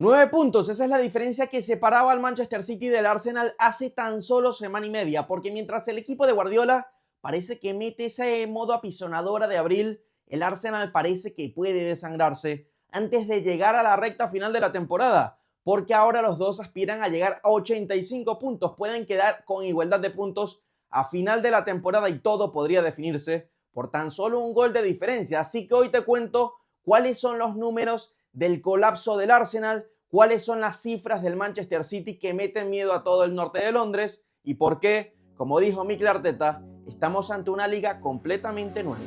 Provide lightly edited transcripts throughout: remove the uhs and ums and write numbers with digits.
9 puntos, esa es la diferencia que separaba al Manchester City del Arsenal hace tan solo semana y media, porque mientras el equipo de Guardiola parece que mete ese modo apisonadora de abril, el Arsenal parece que puede desangrarse antes de llegar a la recta final de la temporada, porque ahora los dos aspiran a llegar a 85 puntos, pueden quedar con igualdad de puntos a final de la temporada y todo podría definirse por tan solo un gol de diferencia. Así que hoy te cuento cuáles son los números del colapso del Arsenal, cuáles son las cifras del Manchester City que meten miedo a todo el norte de Londres y por qué, como dijo Mikel Arteta, estamos ante una liga completamente nueva.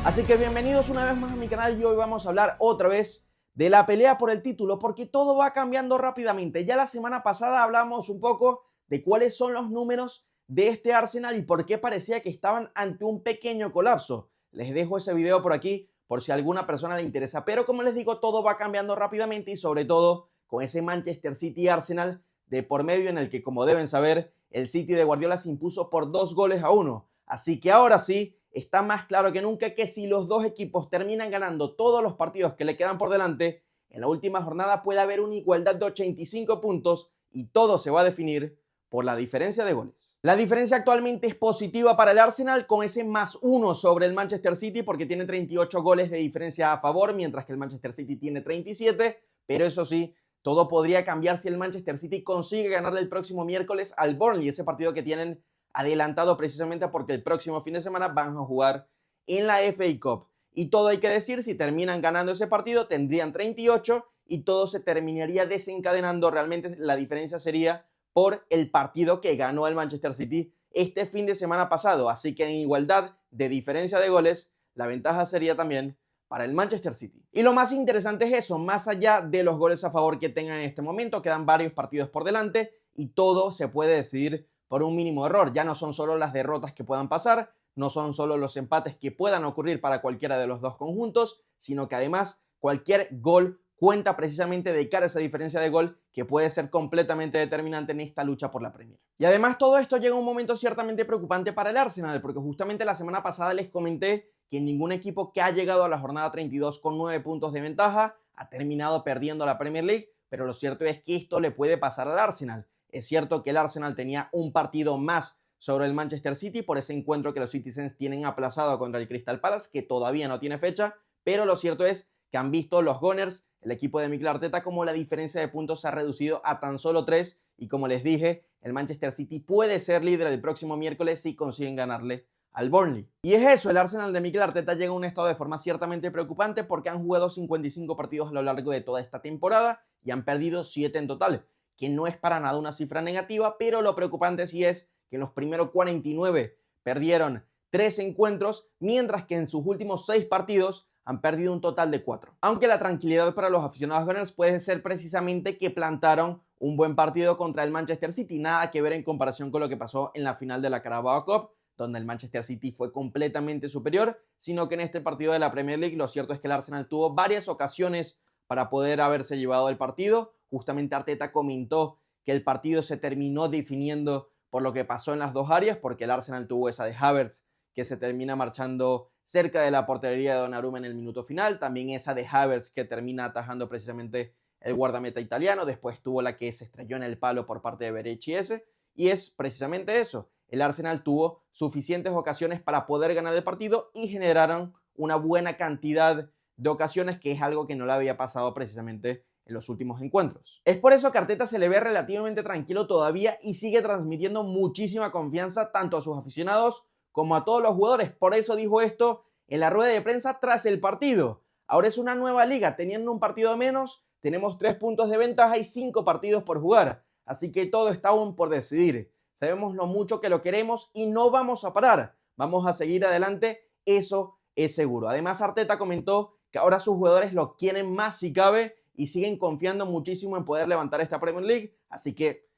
Así que bienvenidos una vez más a mi canal y hoy vamos a hablar otra vez de la pelea por el título porque todo va cambiando rápidamente. Ya la semana pasada hablamos un poco de cuáles son los números de este Arsenal y por qué parecía que estaban ante un pequeño colapso. Les dejo ese video por aquí por si a alguna persona le interesa. Pero como les digo, todo va cambiando rápidamente y sobre todo con ese Manchester City Arsenal de por medio en el que, como deben saber, el City de Guardiola se impuso por 2-1. Así que ahora sí, está más claro que nunca que si los dos equipos terminan ganando todos los partidos que le quedan por delante, en la última jornada puede haber una igualdad de 85 puntos y todo se va a definir por la diferencia de goles. La diferencia actualmente es positiva para el Arsenal con ese +1 sobre el Manchester City porque tiene 38 goles de diferencia a favor, mientras que el Manchester City tiene 37, pero eso sí, todo podría cambiar si el Manchester City consigue ganarle el próximo miércoles al Burnley, ese partido que tienen adelantado precisamente porque el próximo fin de semana van a jugar en la FA Cup. Y todo hay que decir, si terminan ganando ese partido tendrían 38 y todo se terminaría desencadenando. Realmente la diferencia sería por el partido que ganó el Manchester City este fin de semana pasado. Así que en igualdad de diferencia de goles, la ventaja sería también para el Manchester City. Y lo más interesante es eso, más allá de los goles a favor que tengan en este momento, quedan varios partidos por delante y todo se puede decidir por un mínimo error. Ya no son solo las derrotas que puedan pasar, no son solo los empates que puedan ocurrir para cualquiera de los dos conjuntos, sino que además cualquier gol cuenta precisamente de cara a esa diferencia de gol que puede ser completamente determinante en esta lucha por la Premier. Y además todo esto llega a un momento ciertamente preocupante para el Arsenal, porque justamente la semana pasada les comenté que ningún equipo que ha llegado a la jornada 32 con 9 puntos de ventaja ha terminado perdiendo la Premier League, pero lo cierto es que esto le puede pasar al Arsenal. Es cierto que el Arsenal tenía un partido más sobre el Manchester City por ese encuentro que los Citizens tienen aplazado contra el Crystal Palace, que todavía no tiene fecha, pero lo cierto es que han visto los Gunners, el equipo de Mikel Arteta, como la diferencia de puntos se ha reducido a tan solo 3 y como les dije, el Manchester City puede ser líder el próximo miércoles si consiguen ganarle al Burnley. Y es eso, el Arsenal de Mikel Arteta llega a un estado de forma ciertamente preocupante porque han jugado 55 partidos a lo largo de toda esta temporada y han perdido 7 en total, que no es para nada una cifra negativa, pero lo preocupante sí es que en los primeros 49 perdieron 3 encuentros, mientras que en sus últimos 6 partidos han perdido un total de 4. Aunque la tranquilidad para los aficionados Gunners puede ser precisamente que plantaron un buen partido contra el Manchester City, nada que ver en comparación con lo que pasó en la final de la Carabao Cup, donde el Manchester City fue completamente superior, sino que en este partido de la Premier League lo cierto es que el Arsenal tuvo varias ocasiones para poder haberse llevado el partido. Justamente Arteta comentó que el partido se terminó definiendo por lo que pasó en las dos áreas, porque el Arsenal tuvo esa de Havertz que se termina marchando cerca de la portería de Donnarumma en el minuto final, también esa de Havertz que termina atajando precisamente el guardameta italiano, después tuvo la que se estrelló en el palo por parte de Berechi ese, y es precisamente eso, el Arsenal tuvo suficientes ocasiones para poder ganar el partido y generaron una buena cantidad de ocasiones, que es algo que no le había pasado precisamente en los últimos encuentros. Es por eso que Arteta se le ve relativamente tranquilo todavía y sigue transmitiendo muchísima confianza tanto a sus aficionados como a todos los jugadores. Por eso dijo esto en la rueda de prensa tras el partido. Ahora es una nueva liga, teniendo un partido menos, tenemos 3 puntos de ventaja y 5 partidos por jugar. Así que todo está aún por decidir. Sabemos lo mucho que lo queremos y no vamos a parar. Vamos a seguir adelante, eso es seguro. Además, Arteta comentó que ahora sus jugadores lo quieren más si cabe y siguen confiando muchísimo en poder levantar esta Premier League. Así que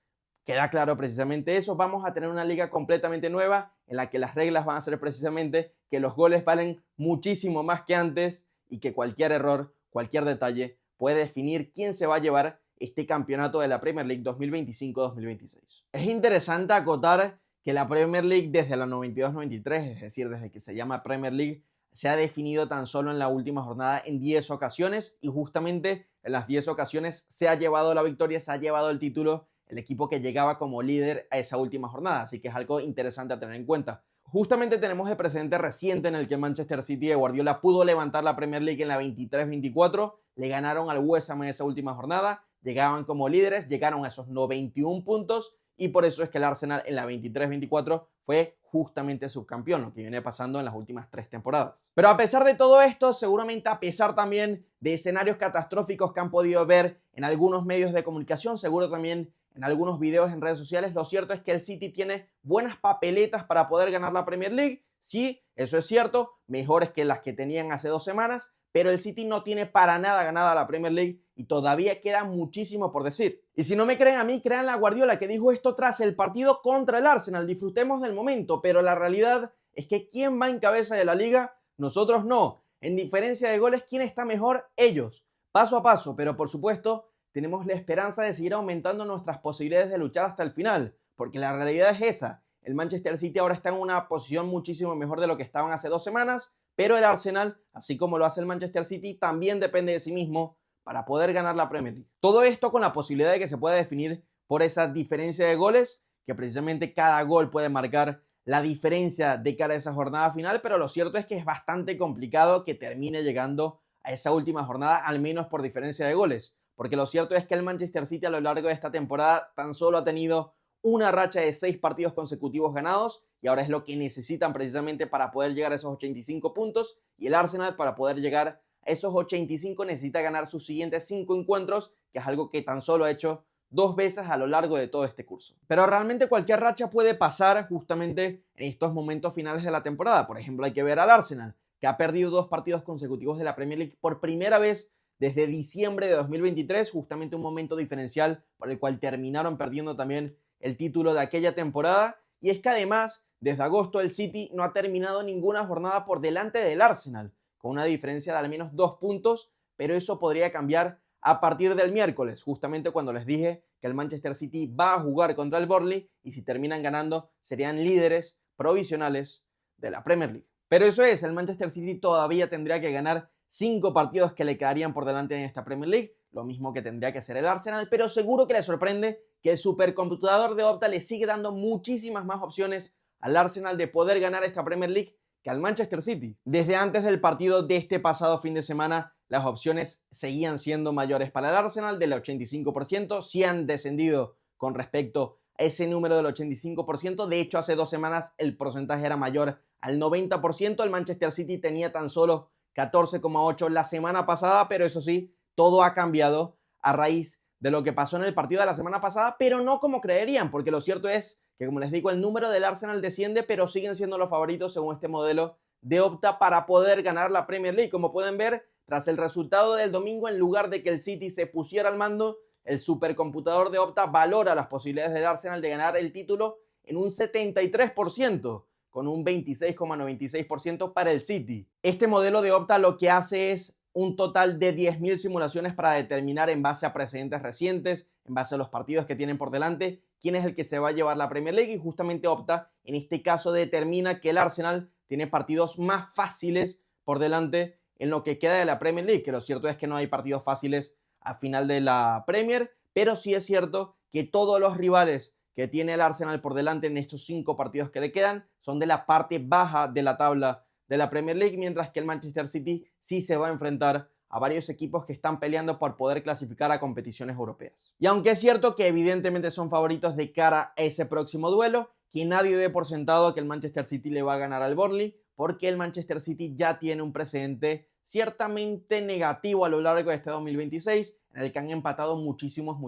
queda claro precisamente eso. Vamos a tener una liga completamente nueva en la que las reglas van a ser precisamente que los goles valen muchísimo más que antes y que cualquier error, cualquier detalle puede definir quién se va a llevar este campeonato de la Premier League 2025-2026. Es interesante acotar que la Premier League desde la 92-93, es decir, desde que se llama Premier League, se ha definido tan solo en la última jornada en 10 ocasiones y justamente en las 10 ocasiones se ha llevado la victoria, se ha llevado el título el equipo que llegaba como líder a esa última jornada, así que es algo interesante a tener en cuenta. Justamente tenemos el precedente reciente en el que Manchester City de Guardiola pudo levantar la Premier League en la 23-24, le ganaron al West Ham en esa última jornada, llegaban como líderes, llegaron a esos 91 puntos y por eso es que el Arsenal en la 23-24 fue justamente subcampeón, lo que viene pasando en las últimas 3 temporadas. Pero a pesar de todo esto, seguramente a pesar también de escenarios catastróficos que han podido ver en algunos medios de comunicación, seguro también en algunos videos en redes sociales, lo cierto es que el City tiene buenas papeletas para poder ganar la Premier League. Sí, eso es cierto, mejores que las que tenían hace 2 semanas, pero el City no tiene para nada ganada la Premier League y todavía queda muchísimo por decir. Y si no me creen a mí, crean a Guardiola, que dijo esto tras el partido contra el Arsenal. Disfrutemos del momento, pero la realidad es que ¿quién va en cabeza de la liga? Nosotros no. En diferencia de goles, ¿quién está mejor? Ellos. Paso a paso, pero por supuesto tenemos la esperanza de seguir aumentando nuestras posibilidades de luchar hasta el final, porque la realidad es esa. El Manchester City ahora está en una posición muchísimo mejor de lo que estaban hace 2 semanas, pero el Arsenal, así como lo hace el Manchester City, también depende de sí mismo para poder ganar la Premier League. Todo esto con la posibilidad de que se pueda definir por esa diferencia de goles, que precisamente cada gol puede marcar la diferencia de cara a esa jornada final, pero lo cierto es que es bastante complicado que termine llegando a esa última jornada, al menos por diferencia de goles, porque lo cierto es que el Manchester City a lo largo de esta temporada tan solo ha tenido una racha de 6 partidos consecutivos ganados y ahora es lo que necesitan precisamente para poder llegar a esos 85 puntos, y el Arsenal para poder llegar a esos 85 necesita ganar sus siguientes 5 encuentros, que es algo que tan solo ha hecho 2 veces a lo largo de todo este curso. Pero realmente cualquier racha puede pasar justamente en estos momentos finales de la temporada. Por ejemplo, hay que ver al Arsenal, que ha perdido 2 partidos consecutivos de la Premier League por primera vez desde diciembre de 2023, justamente un momento diferencial por el cual terminaron perdiendo también el título de aquella temporada. Y es que además, desde agosto el City no ha terminado ninguna jornada por delante del Arsenal, con una diferencia de al menos 2 puntos, pero eso podría cambiar a partir del miércoles, justamente cuando les dije que el Manchester City va a jugar contra el Burnley y si terminan ganando serían líderes provisionales de la Premier League. Pero eso es, el Manchester City todavía tendría que ganar 5 partidos que le quedarían por delante en esta Premier League, lo mismo que tendría que hacer el Arsenal, pero seguro que le sorprende que el supercomputador de Opta le sigue dando muchísimas más opciones al Arsenal de poder ganar esta Premier League que al Manchester City. Desde antes del partido de este pasado fin de semana, las opciones seguían siendo mayores para el Arsenal, del 85%, sí han descendido con respecto a ese número del 85%, de hecho hace 2 semanas el porcentaje era mayor al 90%, el Manchester City tenía tan solo 14,8 la semana pasada, pero eso sí, todo ha cambiado a raíz de lo que pasó en el partido de la semana pasada, pero no como creerían, porque lo cierto es que, como les digo, el número del Arsenal desciende, pero siguen siendo los favoritos según este modelo de Opta para poder ganar la Premier League. Como pueden ver, tras el resultado del domingo, en lugar de que el City se pusiera al mando, el supercomputador de Opta valora las posibilidades del Arsenal de ganar el título en un 73%, con un 26,96% para el City. Este modelo de Opta lo que hace es un total de 10.000 simulaciones para determinar en base a precedentes recientes, en base a los partidos que tienen por delante, quién es el que se va a llevar la Premier League, y justamente Opta en este caso determina que el Arsenal tiene partidos más fáciles por delante en lo que queda de la Premier League, que lo cierto es que no hay partidos fáciles a final de la Premier, pero sí es cierto que todos los rivales que tiene el Arsenal por delante en estos 5 partidos que le quedan son de la parte baja de la tabla de la Premier League, mientras que el Manchester City sí se va a enfrentar a varios equipos que están peleando por poder clasificar a competiciones europeas. Y aunque es cierto que evidentemente son favoritos de cara a ese próximo duelo, que nadie dé por sentado que el Manchester City le va a ganar al Burnley, porque el Manchester City ya tiene un precedente ciertamente negativo a lo largo de este 2026, en el que han empatado muchísimos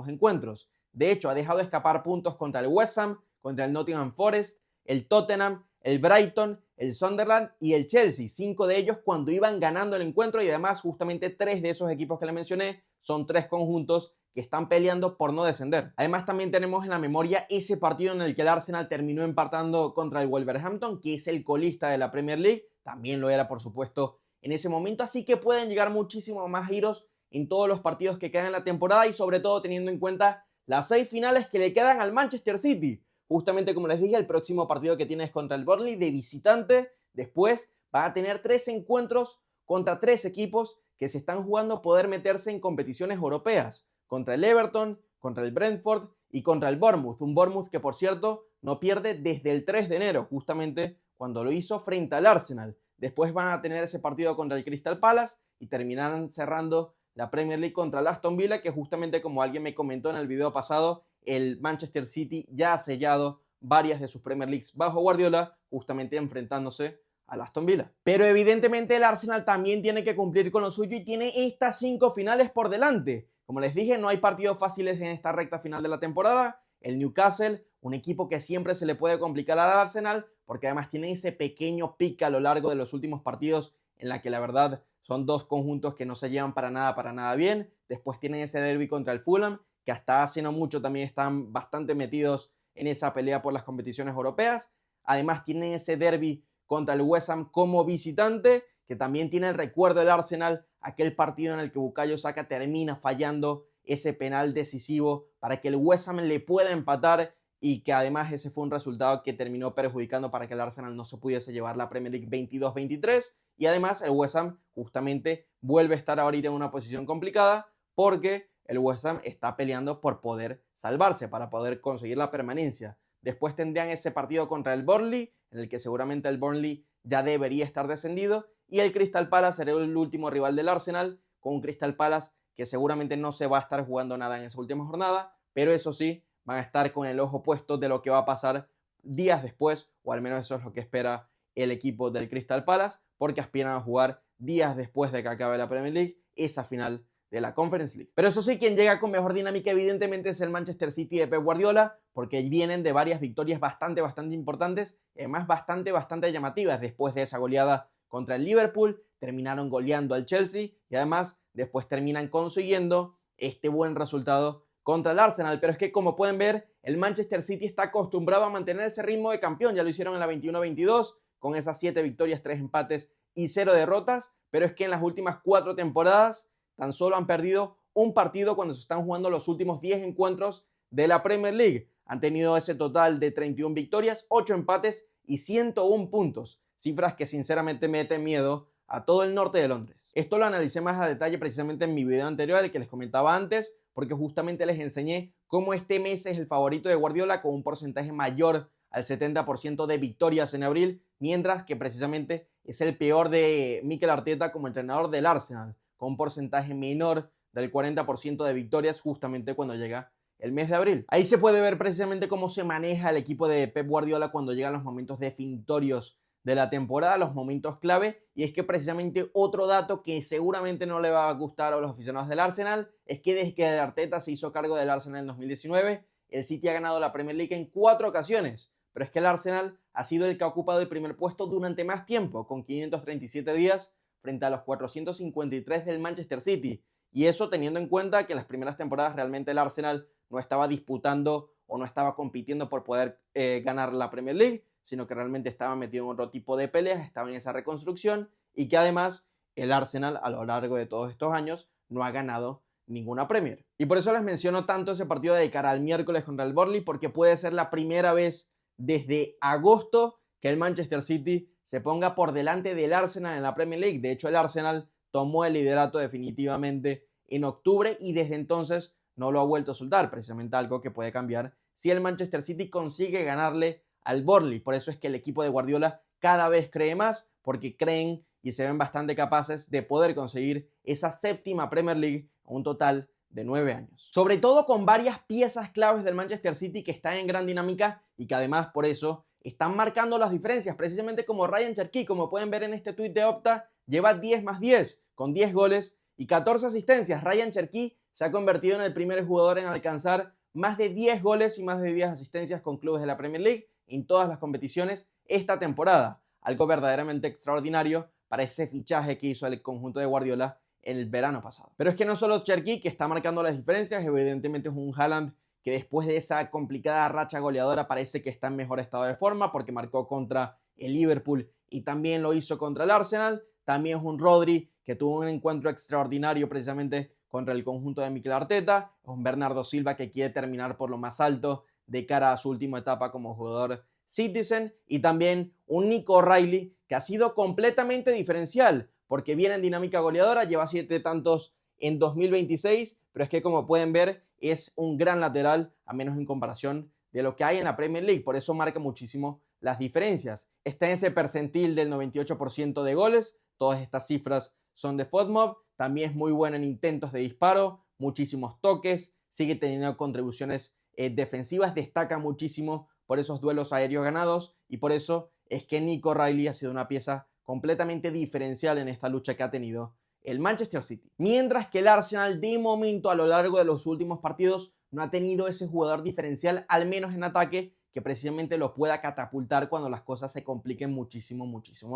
encuentros. De hecho, ha dejado escapar puntos contra el West Ham, contra el Nottingham Forest, el Tottenham, el Brighton, el Sunderland y el Chelsea. 5 de ellos cuando iban ganando el encuentro, y además justamente 3 de esos equipos que le mencioné son 3 conjuntos que están peleando por no descender. Además también tenemos en la memoria ese partido en el que el Arsenal terminó empatando contra el Wolverhampton, que es el colista de la Premier League. También lo era, por supuesto, en ese momento. Así que pueden llegar muchísimos más giros en todos los partidos que quedan en la temporada, y sobre todo teniendo en cuenta las 6 finales que le quedan al Manchester City. Justamente como les dije, el próximo partido que tiene es contra el Burnley de visitante. Después van a tener 3 encuentros contra 3 equipos que se están jugando poder meterse en competiciones europeas, contra el Everton, contra el Brentford y contra el Bournemouth. Un Bournemouth que, por cierto, no pierde desde el 3 de enero, justamente cuando lo hizo frente al Arsenal. Después van a tener ese partido contra el Crystal Palace y terminarán cerrando la Premier League contra el Aston Villa, que justamente, como alguien me comentó en el video pasado, el Manchester City ya ha sellado varias de sus Premier Leagues bajo Guardiola, justamente enfrentándose al Aston Villa. Pero evidentemente el Arsenal también tiene que cumplir con lo suyo y tiene estas 5 finales por delante. Como les dije, no hay partidos fáciles en esta recta final de la temporada. El Newcastle, un equipo que siempre se le puede complicar al Arsenal, porque además tiene ese pequeño pique a lo largo de los últimos partidos en la que la verdad son dos conjuntos que no se llevan para nada bien. Después tienen ese derbi contra el Fulham, que hasta hace no mucho también están bastante metidos en esa pelea por las competiciones europeas. Además tienen ese derbi contra el West Ham como visitante, que también tiene el recuerdo del Arsenal, aquel partido en el que Bukayo Saka termina fallando ese penal decisivo para que el West Ham le pueda empatar, y que además ese fue un resultado que terminó perjudicando para que el Arsenal no se pudiese llevar la Premier League 22-23. Y además el West Ham justamente vuelve a estar ahorita en una posición complicada, porque el West Ham está peleando por poder salvarse, para poder conseguir la permanencia. Después tendrían ese partido contra el Burnley, en el que seguramente el Burnley ya debería estar descendido, y el Crystal Palace será el último rival del Arsenal, con un Crystal Palace que seguramente no se va a estar jugando nada en esa última jornada, pero eso sí, van a estar con el ojo puesto de lo que va a pasar días después, o al menos eso es lo que espera el equipo del Crystal Palace, porque aspiran a jugar días después de que acabe la Premier League esa final de la Conference League. Pero eso sí, quien llega con mejor dinámica evidentemente es el Manchester City de Pep Guardiola, porque vienen de varias victorias bastante importantes, además bastante llamativas. Después de esa goleada contra el Liverpool, terminaron goleando al Chelsea y además después terminan consiguiendo este buen resultado contra el Arsenal. Pero es que, como pueden ver, el Manchester City está acostumbrado a mantener ese ritmo de campeón. Ya lo hicieron en la 21-22 con esas 7 victorias, 3 empates y 0 derrotas, pero es que en las últimas 4 temporadas tan solo han perdido un partido cuando se están jugando los últimos 10 encuentros de la Premier League. Han tenido ese total de 31 victorias, 8 empates y 101 puntos. Cifras que sinceramente meten miedo a todo el norte de Londres. Esto lo analicé más a detalle precisamente en mi video anterior, el que les comentaba antes, porque justamente les enseñé cómo este mes es el favorito de Guardiola con un porcentaje mayor al 70% de victorias en abril, mientras que precisamente es el peor de Mikel Arteta como entrenador del Arsenal, con un porcentaje menor del 40% de victorias justamente cuando llega el mes de abril. Ahí se puede ver precisamente cómo se maneja el equipo de Pep Guardiola cuando llegan los momentos definitorios de la temporada, los momentos clave. Y es que precisamente otro dato que seguramente no le va a gustar a los aficionados del Arsenal es que desde que Arteta se hizo cargo del Arsenal en 2019, el City ha ganado la Premier League en 4 ocasiones. Pero es que el Arsenal ha sido el que ha ocupado el primer puesto durante más tiempo, con 537 días frente a los 453 del Manchester City. Y eso teniendo en cuenta que en las primeras temporadas realmente el Arsenal no estaba disputando o no estaba compitiendo por poder ganar la Premier League, sino que realmente estaba metido en otro tipo de peleas, estaba en esa reconstrucción, y que además el Arsenal a lo largo de todos estos años no ha ganado ninguna Premier. Y por eso les menciono tanto ese partido de cara al miércoles contra el Burnley, porque puede ser la primera vez desde agosto que el Manchester City se ponga por delante del Arsenal en la Premier League. De hecho, el Arsenal tomó el liderato definitivamente en octubre y desde entonces no lo ha vuelto a soltar, precisamente algo que puede cambiar si el Manchester City consigue ganarle al Burnley. Por eso es que el equipo de Guardiola cada vez cree más, porque creen y se ven bastante capaces de poder conseguir esa 7ª Premier League a un total de 9 años. Sobre todo con varias piezas claves del Manchester City que están en gran dinámica y que además por eso están marcando las diferencias, precisamente como Ryan Cherki, como pueden ver en este tuit de Opta, lleva 10+10 con 10 goles y 14 asistencias. Ryan Cherki se ha convertido en el primer jugador en alcanzar más de 10 goles y más de 10 asistencias con clubes de la Premier League en todas las competiciones esta temporada. Algo verdaderamente extraordinario para ese fichaje que hizo el conjunto de Guardiola en el verano pasado. Pero es que no solo Cherki que está marcando las diferencias, evidentemente es un Haaland que después de esa complicada racha goleadora parece que está en mejor estado de forma, porque marcó contra el Liverpool y también lo hizo contra el Arsenal. También es un Rodri que tuvo un encuentro extraordinario precisamente contra el conjunto de Mikel Arteta. Es un Bernardo Silva que quiere terminar por lo más alto de cara a su última etapa como jugador Citizen y también un Nico O'Reilly que ha sido completamente diferencial porque viene en dinámica goleadora, lleva 7 tantos en 2026, pero es que como pueden ver es un gran lateral, a menos en comparación de lo que hay en la Premier League, por eso marca muchísimo las diferencias. Está en ese percentil del 98% de goles, todas estas cifras son de FOTMOB, también es muy bueno en intentos de disparo, muchísimos toques, sigue teniendo contribuciones defensivas, destaca muchísimo por esos duelos aéreos ganados y por eso es que Nico O'Reilly ha sido una pieza completamente diferencial en esta lucha que ha tenido el Manchester City. Mientras que el Arsenal de momento a lo largo de los últimos partidos no ha tenido ese jugador diferencial, al menos en ataque, que precisamente lo pueda catapultar cuando las cosas se compliquen muchísimo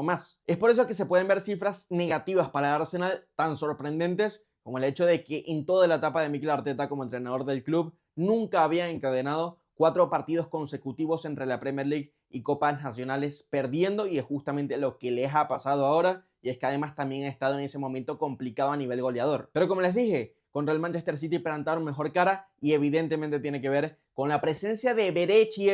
más. Es por eso que se pueden ver cifras negativas para el Arsenal tan sorprendentes como el hecho de que en toda la etapa de Mikel Arteta como entrenador del club nunca había encadenado 4 partidos consecutivos entre la Premier League y Copas Nacionales perdiendo, y es justamente lo que les ha pasado ahora, y es que además también ha estado en ese momento complicado a nivel goleador. Pero como les dije, contra el Manchester City plantaron mejor cara y evidentemente tiene que ver con la presencia de Berechi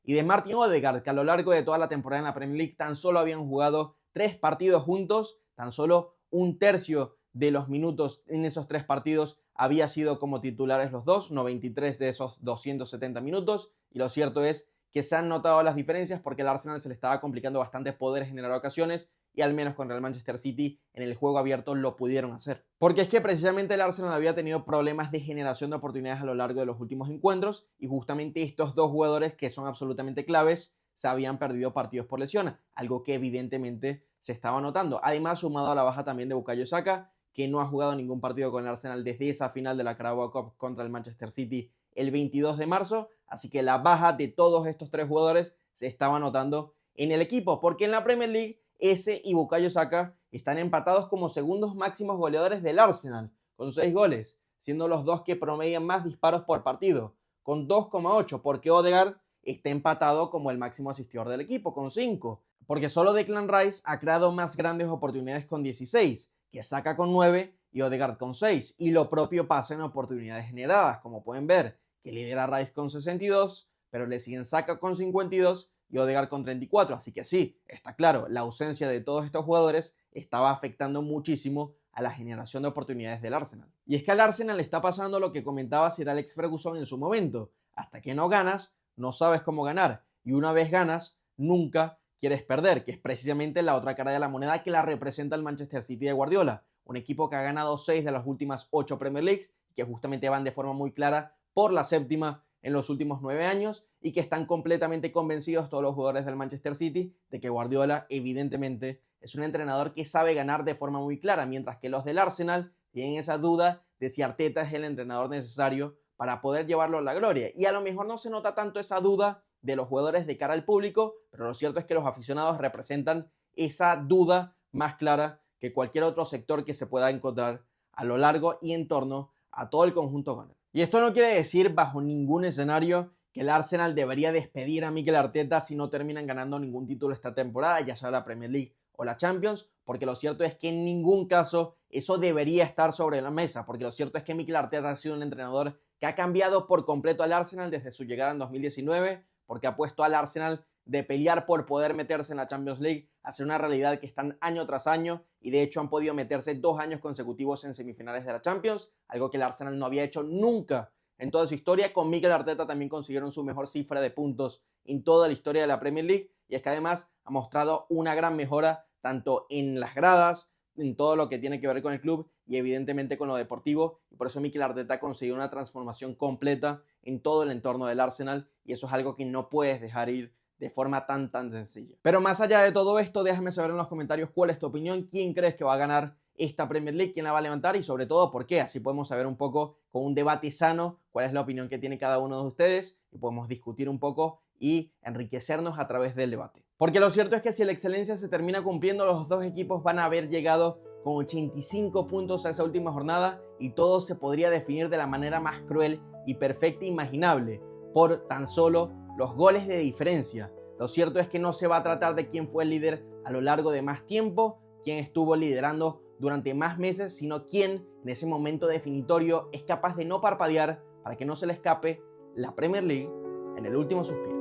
y de Martin Odegaard, que a lo largo de toda la temporada en la Premier League tan solo habían jugado 3 partidos juntos, tan solo un tercio de los minutos en esos 3 partidos había sido como titulares los dos, 93 de esos 270 minutos, y lo cierto es que se han notado las diferencias porque el Arsenal se le estaba complicando bastante poder generar ocasiones y al menos contra el Manchester City en el juego abierto lo pudieron hacer. Porque es que precisamente el Arsenal había tenido problemas de generación de oportunidades a lo largo de los últimos encuentros y justamente estos dos jugadores que son absolutamente claves se habían perdido partidos por lesión, algo que evidentemente se estaba notando. Además, sumado a la baja también de Bukayo Saka, que no ha jugado ningún partido con el Arsenal desde esa final de la Carabao Cup contra el Manchester City el 22 de marzo, así que la baja de todos estos 3 jugadores se estaba notando en el equipo, porque en la Premier League ese y Bukayo Saka están empatados como segundos máximos goleadores del Arsenal, con 6 goles, siendo los dos que promedian más disparos por partido, con 2,8, porque Odegaard está empatado como el máximo asistidor del equipo, con 5, porque solo Declan Rice ha creado más grandes oportunidades con 16, que Saka con 9 y Odegaard con 6, y lo propio pasa en oportunidades generadas, como pueden ver, que lidera Rice con 62, pero le siguen Saka con 52 y Odegaard con 34, así que sí, está claro, la ausencia de todos estos jugadores estaba afectando muchísimo a la generación de oportunidades del Arsenal. Y es que al Arsenal le está pasando lo que comentaba Sir Alex Ferguson en su momento, hasta que no ganas, no sabes cómo ganar, y una vez ganas, nunca quieres perder, que es precisamente la otra cara de la moneda que la representa el Manchester City de Guardiola, un equipo que ha ganado 6 de las últimas 8 Premier Leagues, que justamente van de forma muy clara por la 7ª en los últimos 9 años y que están completamente convencidos todos los jugadores del Manchester City de que Guardiola evidentemente es un entrenador que sabe ganar de forma muy clara, mientras que los del Arsenal tienen esa duda de si Arteta es el entrenador necesario para poder llevarlo a la gloria. Y a lo mejor no se nota tanto esa duda de los jugadores de cara al público, pero lo cierto es que los aficionados representan esa duda más clara que cualquier otro sector que se pueda encontrar a lo largo y en torno a todo el conjunto Gunner. Y esto no quiere decir bajo ningún escenario que el Arsenal debería despedir a Mikel Arteta si no terminan ganando ningún título esta temporada, ya sea la Premier League o la Champions, porque lo cierto es que en ningún caso eso debería estar sobre la mesa, porque lo cierto es que Mikel Arteta ha sido un entrenador que ha cambiado por completo al Arsenal desde su llegada en 2019, porque ha puesto al Arsenal de pelear por poder meterse en la Champions League a ser una realidad que están año tras año y de hecho han podido meterse 2 años consecutivos en semifinales de la Champions, algo que el Arsenal no había hecho nunca en toda su historia. Con Mikel Arteta también consiguieron su mejor cifra de puntos en toda la historia de la Premier League y es que además ha mostrado una gran mejora tanto en las gradas, en todo lo que tiene que ver con el club y evidentemente con lo deportivo, y por eso Mikel Arteta ha conseguido una transformación completa en todo el entorno del Arsenal y eso es algo que no puedes dejar ir de forma tan sencilla. Pero más allá de todo esto, déjame saber en los comentarios cuál es tu opinión, quién crees que va a ganar esta Premier League, quién la va a levantar y sobre todo por qué, así podemos saber un poco con un debate sano cuál es la opinión que tiene cada uno de ustedes y podemos discutir un poco y enriquecernos a través del debate. Porque lo cierto es que si la excelencia se termina cumpliendo, los dos equipos van a haber llegado con 85 puntos a esa última jornada y todo se podría definir de la manera más cruel y perfecta imaginable por tan solo los goles de diferencia. Lo cierto es que no se va a tratar de quién fue el líder a lo largo de más tiempo, quién estuvo liderando durante más meses, sino quién en ese momento definitorio es capaz de no parpadear para que no se le escape la Premier League en el último suspiro.